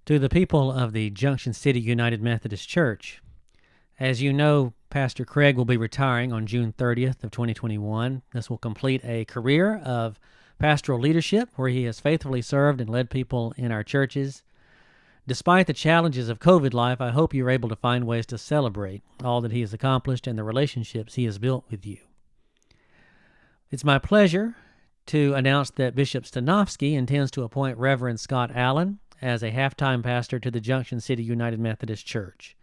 To the people of the Junction City United Methodist Church, as you know, Pastor Craig will be retiring on June 30th of 2021. This will complete a career of pastoral leadership where he has faithfully served and led people in our churches. Despite the challenges of COVID life, I hope you're able to find ways to celebrate all that he has accomplished and the relationships he has built with you. It's my pleasure to announce that Bishop Stanofsky intends to appoint Reverend Scott Allen as a half-time pastor to the Junction City United Methodist Church.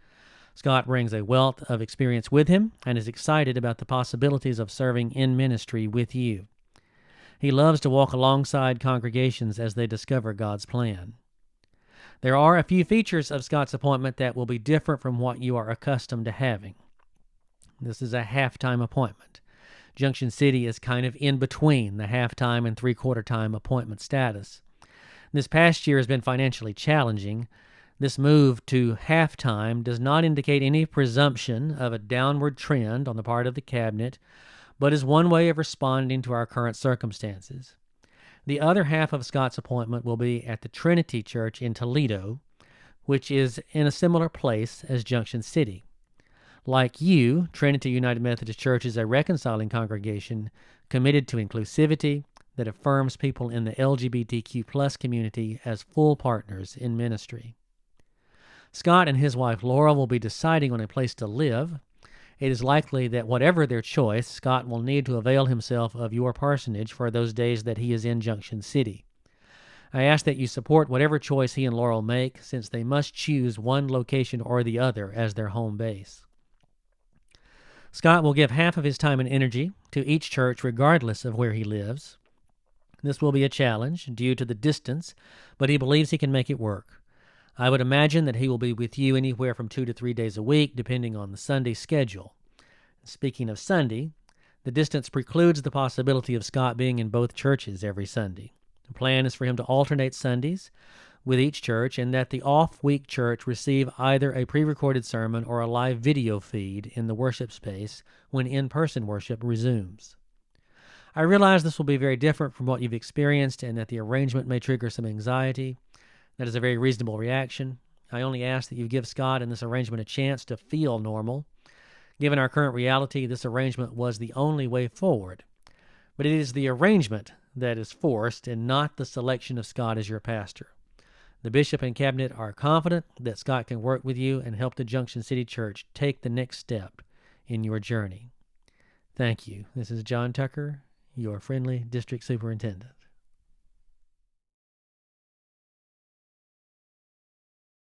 Scott brings a wealth of experience with him and is excited about the possibilities of serving in ministry with you. He loves to walk alongside congregations as they discover God's plan. There are a few features of Scott's appointment that will be different from what you are accustomed to having. This is a half-time appointment. Junction City is kind of in between the half-time and three-quarter-time appointment status. This past year has been financially challenging. This move to half-time does not indicate any presumption of a downward trend on the part of the cabinet, but is one way of responding to our current circumstances. The other half of Scott's appointment will be at the Trinity Church in Toledo, which is in a similar place as Junction City. Like you, Trinity United Methodist Church is a reconciling congregation committed to inclusivity that affirms people in the LGBTQ+ community as full partners in ministry. Scott and his wife Laura will be deciding on a place to live. It is likely that whatever their choice, Scott will need to avail himself of your parsonage for those days that he is in Junction City. I ask that you support whatever choice he and Laurel make, since they must choose one location or the other as their home base. Scott will give half of his time and energy to each church regardless of where he lives. This will be a challenge due to the distance, but he believes he can make it work. I would imagine that he will be with you anywhere from 2 to 3 days a week, depending on the Sunday schedule. Speaking of Sunday, the distance precludes the possibility of Scott being in both churches every Sunday. The plan is for him to alternate Sundays with each church, and that the off-week church receive either a pre-recorded sermon or a live video feed in the worship space when in-person worship resumes. I realize this will be very different from what you've experienced and that the arrangement may trigger some anxiety. That is a very reasonable reaction. I only ask that you give Scott and this arrangement a chance to feel normal. Given our current reality, this arrangement was the only way forward. But it is the arrangement that is forced and not the selection of Scott as your pastor. The bishop and cabinet are confident that Scott can work with you and help the Junction City Church take the next step in your journey. Thank you. This is John Tucker, your friendly district superintendent.